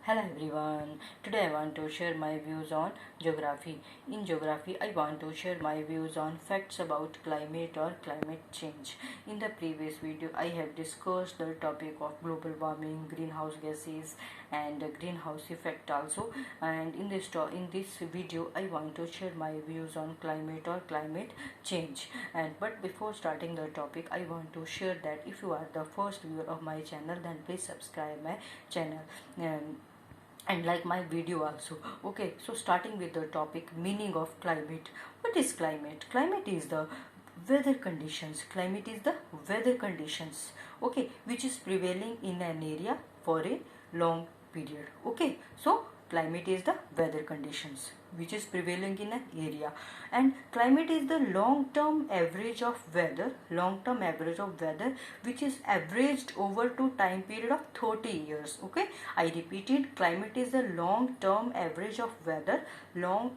Hello everyone. Today I want to share my views on geography. In geography, I want to share my views on facts about climate or climate change. In the previous video, I have discussed the topic of global warming, greenhouse gases, and greenhouse effect also. And in this video, I want to share my views on climate or climate change. But before starting the topic, I want to share that if you are the first viewer of my channel, then please subscribe my channel. And like my video also. Okay, so starting with the topic, meaning of climate. What is climate? Climate is the weather conditions. Climate is the weather conditions, okay, which is prevailing in an area for a long period. Okay, so climate is the weather conditions which is prevailing in an area, and climate is the long term average of weather, which is averaged over to time period of 30 years. Okay, I repeated, climate is the long term average of weather, long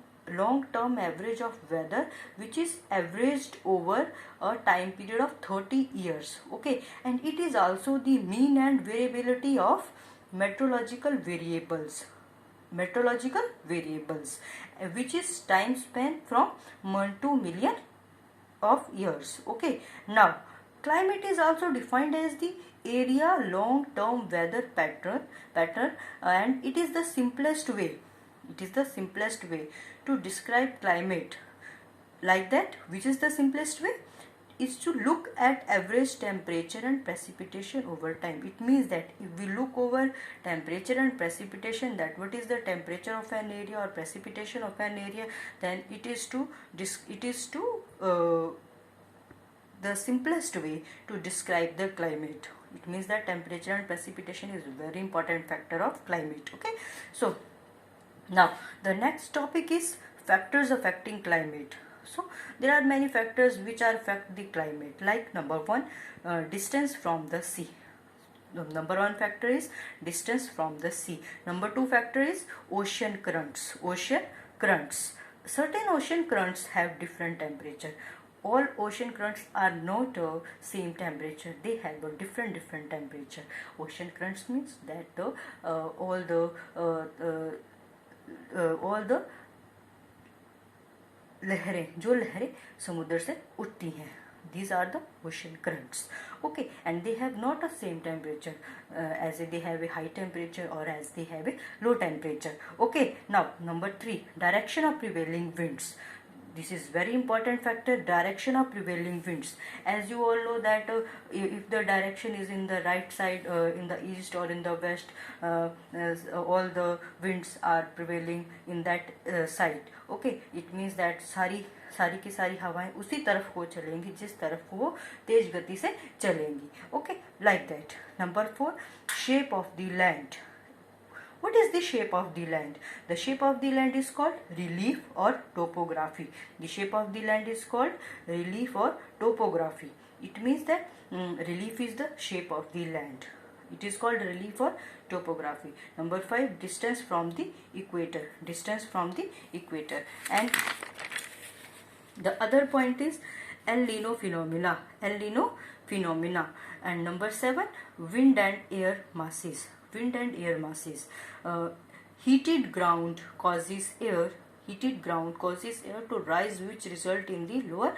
term average of weather which is averaged over a time period of 30 years. Okay, and it is also the mean and variability of meteorological variables, which is time span from month to million of years. Okay, now climate is also defined as the area long term weather pattern, and it is the simplest way, to describe climate like that. Which is the simplest way? Is to look at average temperature and precipitation over time. It means that if we look over temperature and precipitation, that what is the temperature of an area or precipitation of an area, then it is the simplest way to describe the climate. It means that temperature and precipitation is a very important factor of climate. Okay, so now the next topic is factors affecting climate. So there are many factors which are affect the climate, like number one, distance from the sea. The number one factor is distance from the sea. Number two factor is ocean currents. Certain ocean currents have different temperature. All ocean currents are not same temperature. They have a different temperature. Ocean currents means that all the लहरें समुद्र से उठती हैं, these are the ocean currents. Okay, and they have not a same temperature, as they have a high temperature or as they have a low temperature. Okay, now number 3, direction of prevailing winds. This is very important factor, direction of prevailing winds. As you all know that if the direction is in the right side, in the east or in the west, all the winds are prevailing in that side. Okay, it means that सारी की सारी हवाएं उसी तरफ को चलेंगी जिस तरफ वो तेज गति से चलेंगी. Okay, like that. Number 4, shape of the land. What is the shape of the land? The shape of the land is called relief or topography. The shape of the land is called relief or topography. It means that relief is the shape of the land. It is called relief or topography. Number 5, distance from the equator. And the other point is El Nino phenomena. And number 7, wind and air masses. Heated ground causes air to rise, which result in the lower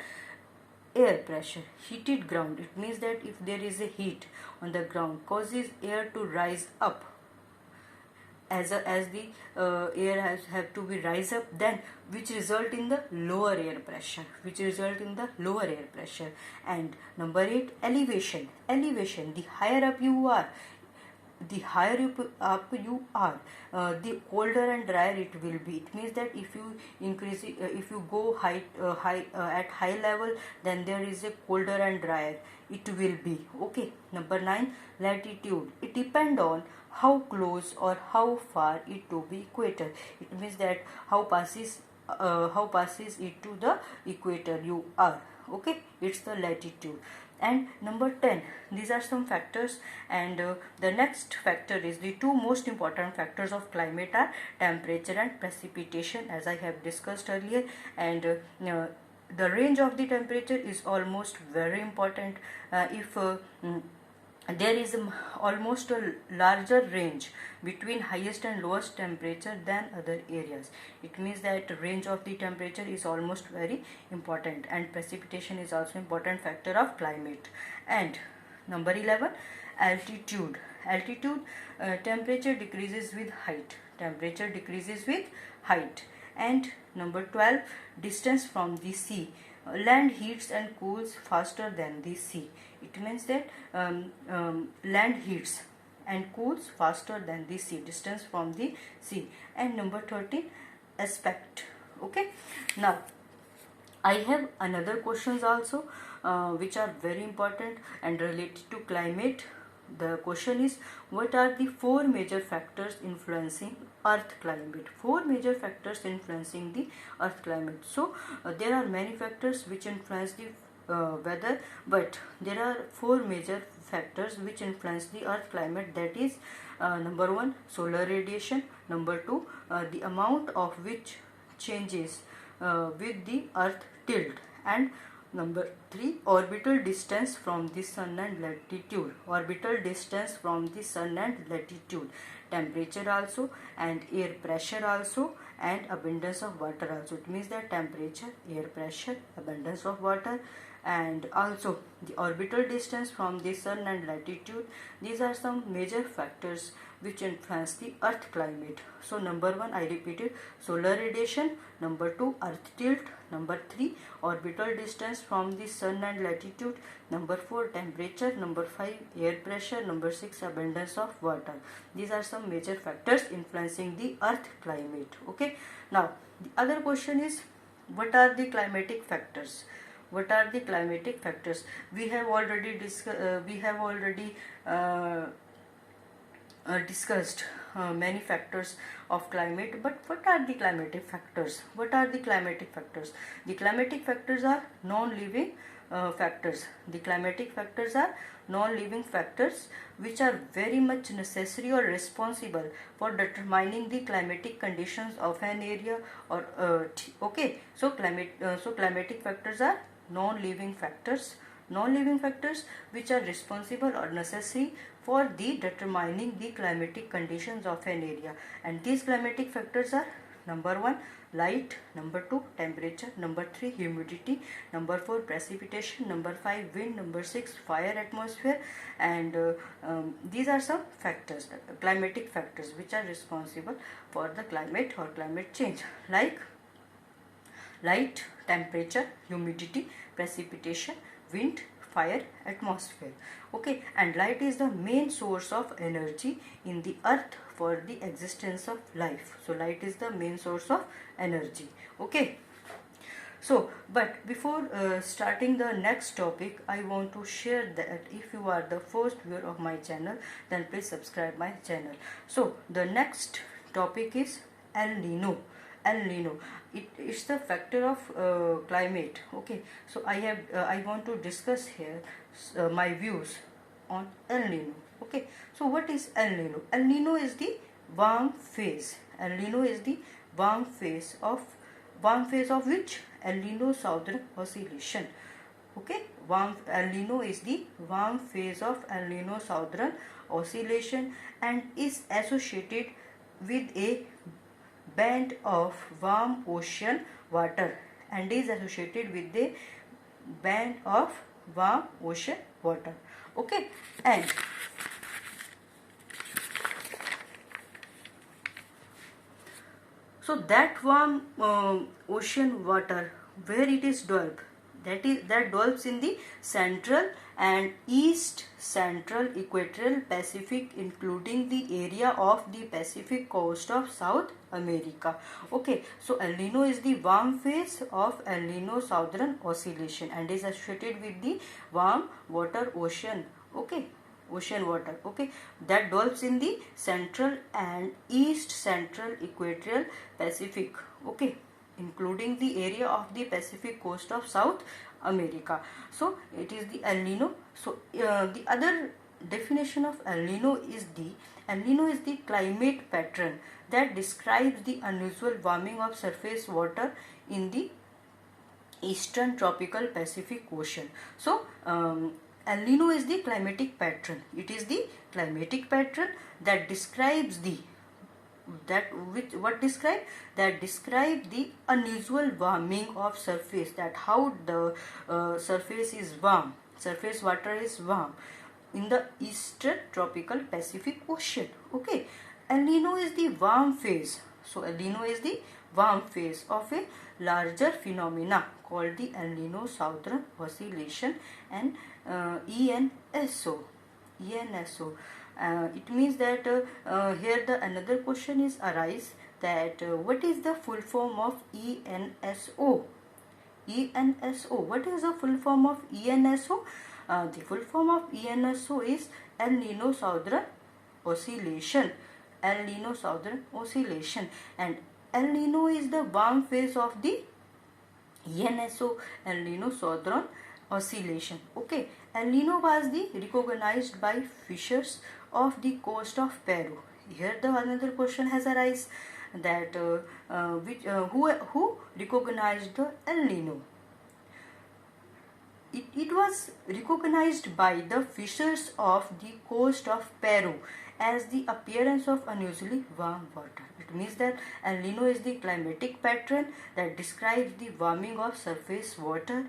air pressure. Heated ground, it means that if there is a heat on the ground, causes air to rise up. As the air have to be rise up, then which result in the lower air pressure. And number 8, elevation. The higher up you are, the colder and drier it will be. It means that if you increase if you go high at high level, then there is a colder and drier it will be. Okay, number 9, latitude. It depend on how close or how far it to the equator. It means that how passes it to the equator you are. Okay, it's the latitude. And number 10, these are some factors, and the next factor is the two most important factors of climate are temperature and precipitation, as I have discussed earlier. And the range of the temperature is almost very important. If there is almost a larger range between highest and lowest temperature than other areas. It means that range of the temperature is almost very important, and precipitation is also important factor of climate. And number 11, altitude. Altitude, temperature decreases with height. Temperature decreases with height. And number 12, distance from the sea. Land heats and cools faster than the sea. It means that land heats and cools faster than the sea, distance from the sea. And number 13, aspect. Okay, now I have another questions also which are very important and related to climate. The question is, what are the four major factors influencing earth climate? Four major factors influencing the earth climate. So there are many factors which influence the weather, but there are four major factors which influence the earth climate. That is, number one, solar radiation. Number two, the amount of which changes with the earth tilt. And number 3, orbital distance from the sun and latitude. Orbital distance from the sun and latitude. Temperature also, and air pressure also, and abundance of water also. It means that temperature, air pressure, abundance of water, and also the orbital distance from the sun and latitude. These are some major factors which influence the earth climate. So number 1, I repeated, solar radiation. Number 2, earth tilt. Number 3, orbital distance from the sun and latitude. Number 4, temperature. Number 5, air pressure. Number 6, abundance of water. These are some major factors influencing the earth climate. Okay, now the other question is, what are the climatic factors? What are the climatic factors? We have already discussed many factors of climate, but what are the climatic factors? What are the climatic factors? The climatic factors are non-living factors. The climatic factors are non-living factors which are very much necessary or responsible for determining the climatic conditions of an area or earth. Okay, so climatic factors are non-living factors. Non-living factors which are responsible or necessary for the determining the climatic conditions of an area, and these climatic factors are: number 1, light. Number 2, temperature. Number 3, humidity. Number 4, precipitation. Number 5, wind. Number 6, fire atmosphere. And these are some factors, climatic factors, which are responsible for the climate or climate change, like light, temperature, humidity, precipitation, wind, fire, atmosphere. Okay, and light is the main source of energy in the earth for the existence of life. So light is the main source of energy. Okay, so but before starting the next topic, I want to share that if you are the first viewer of my channel, then please subscribe my channel. So the next topic is El Nino. El Nino, it's the factor of climate. Okay, so I want to discuss here my views on El Nino. Okay, so what is El Nino? El Nino is the warm phase. El Nino is the warm phase of which? El Nino Southern Oscillation. Okay, El Nino is the warm phase of El Nino Southern Oscillation and is associated with a band of warm ocean water, and is associated with the band of warm ocean water. Okay, and so that warm ocean water, where it is developed, that develops in the central and east central equatorial Pacific, including the area of the Pacific coast of South America. Okay, so El Nino is the warm phase of El Nino Southern Oscillation and is associated with the warm water ocean. Okay, ocean water. Okay, that develops in the central and east central equatorial Pacific. Okay, including the area of the Pacific coast of South America. So it is the El Nino. So the other definition of El Nino is the climate pattern that describes the unusual warming of surface water in the eastern tropical Pacific Ocean. So El Nino is the climatic pattern. It is the climatic pattern that describes the describe the unusual warming of surface, that how the surface is warm, surface water is warm in the eastern tropical Pacific Ocean. Okay, El Nino is the warm phase. So El Nino is the warm phase of a larger phenomena called the El Nino Southern Oscillation, and ENSO. It means that here the another question is arise, that what is the full form of ENSO? ENSO. What is the full form of ENSO? The full form of ENSO is El Nino Southern Oscillation. El Nino Southern Oscillation, and El Nino is the warm phase of the ENSO, El Nino Southern Oscillation. Okay, El Nino was the recognized by fishers of the coast of Peru. Here the another question has arisen, that who recognized the El Nino? It was recognized by the fishers of the coast of Peru as the appearance of unusually warm water. It means that El Nino is the climatic pattern that describes the warming of surface water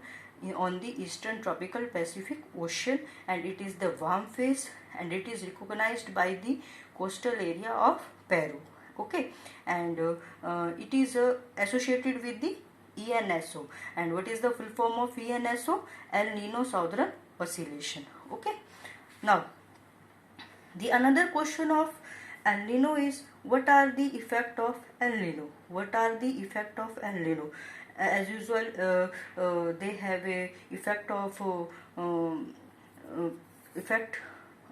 on the eastern tropical Pacific Ocean, and it is the warm phase, and it is recognized by the coastal area of Peru. Okay, and it is associated with the ENSO. And what is the full form of ENSO? El Nino Southern Oscillation. Okay, now the another question of El Nino is, what are the effect of El Nino? What are the effect of El Nino? As usual, they have a effect of effect.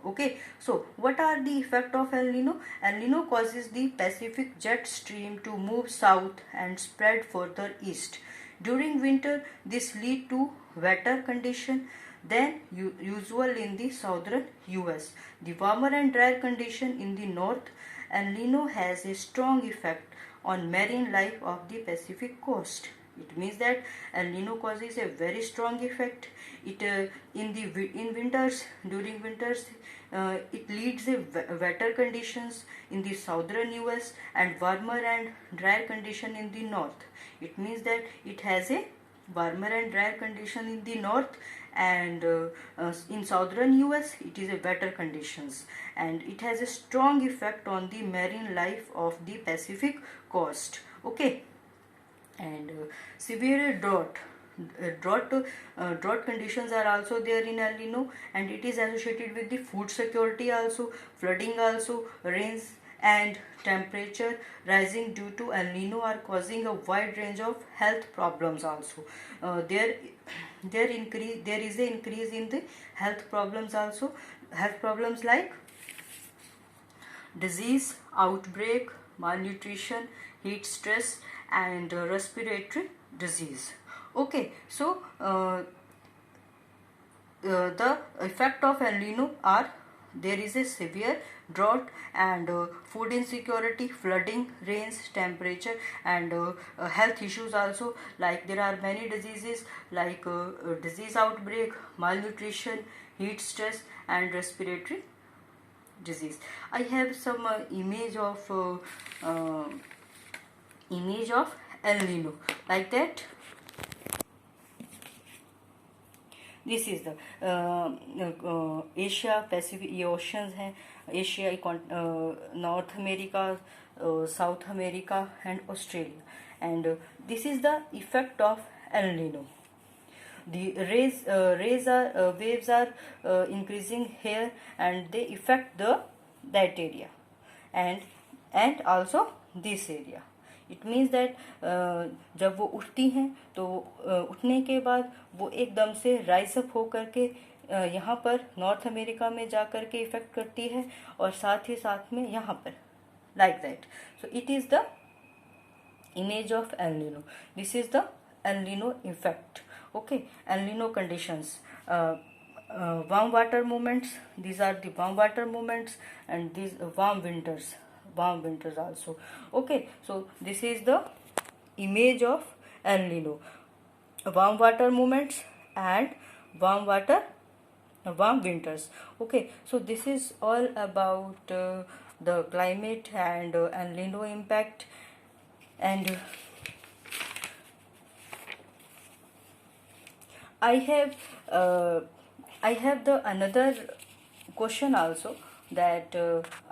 Okay, so what are the effect of El Nino? El Nino causes the Pacific jet stream to move south and spread further east. During winter, this lead to wetter condition than usual in the southern US. The warmer and drier condition in the north, El Nino has a strong effect on marine life of the Pacific coast. It means that El Nino causes a very strong effect. It in winters, during winters, it leads a wetter conditions in the southern US and warmer and drier condition in the north. It means that it has a warmer and drier condition in the north, and in southern US it is a wetter conditions, and it has a strong effect on the marine life of the Pacific coast. Okay, and severe drought conditions are also there in El Nino, and it is associated with the food security also, flooding also, rains and temperature rising due to El Nino are causing a wide range of health problems also. There is an increase in the health problems also. Health problems like disease, outbreak, malnutrition, heat stress, and respiratory disease. Okay, so the effect of El Nino are, there is a severe drought and food insecurity, flooding, rains, temperature, and health issues also, like there are many diseases like disease outbreak, malnutrition, heat stress, and respiratory disease. I have some image of El Nino like that. This is the Asia Pacific, ये oceans हैं, Asia, North America, South America, and Australia, and this is the effect of El Nino. The waves are increasing here, and they affect that area, and also this area. It means that जब वो उठती हैं तो उठने के बाद वो एकदम से राइज अप हो करके यहाँ पर नॉर्थ अमेरिका में जा कर के इफेक्ट करती है, और साथ ही साथ में यहाँ पर like that. So it is the image of El Nino. This is the El Nino effect. Okay, El Nino conditions, warm water movements, these are the warm water movements, and these warm winters also. Okay, so this is the image of El Nino, warm water movements and warm water warm winters. Okay, so this is all about the climate and El Nino impact. And I have uh, I have the another question also, that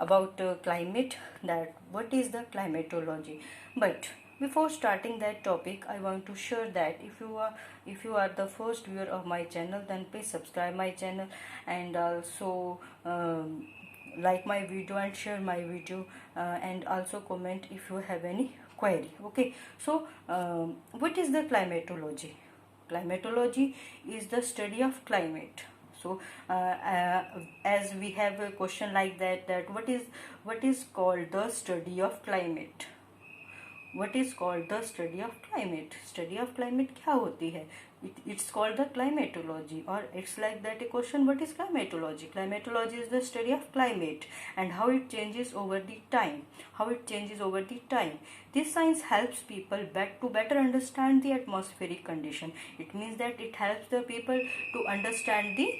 about climate, that what is the climatology. But before starting that topic, I want to share that if you are the first viewer of my channel, then please subscribe my channel, and also like my video and share my video, and also comment if you have any query. Okay, so what is the climatology? Climatology is the study of climate. So as we have a question like that, that what is called the study of climate? What is called the study of climate? Study of climate क्या होती है? It's called the climatology, or it's like that a question, what is climatology? Climatology is the study of climate and how it changes over the time. How it changes over the time. This science helps people to better understand the atmospheric condition. It means that it helps the people to understand the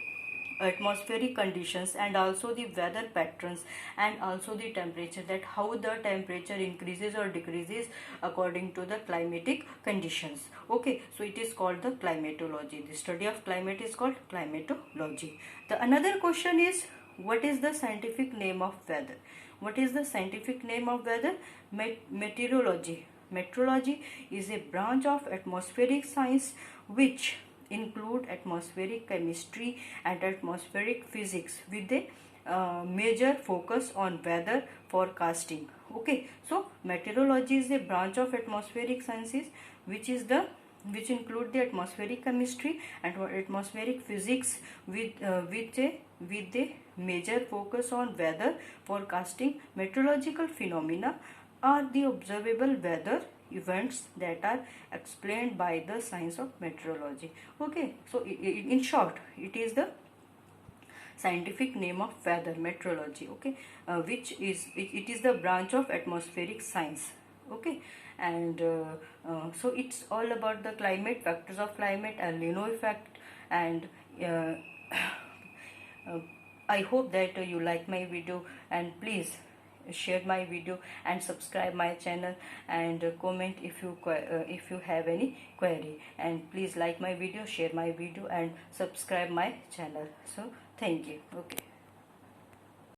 atmospheric conditions and also the weather patterns and also the temperature, that how the temperature increases or decreases according to the climatic conditions. Okay, so it is called the climatology. The study of climate is called climatology. The another question is, what is the scientific name of weather? What is the scientific name of weather? Meteorology. Meteorology is a branch of atmospheric science which include atmospheric chemistry and atmospheric physics, with a major focus on weather forecasting. Okay, so meteorology is a branch of atmospheric sciences which include the atmospheric chemistry and atmospheric physics, with a major focus on weather forecasting. Meteorological phenomena are the observable weather events that are explained by the science of meteorology. Okay, so in short, it is the scientific name of weather, meteorology. Okay, which is it is the branch of atmospheric science. Okay, and so it's all about the climate, factors of climate, El Nino effect, and uh, I hope that you like my video, and please share my video and subscribe my channel, and comment if you have any query, and please like my video, share my video, and subscribe my channel. So thank you. Okay.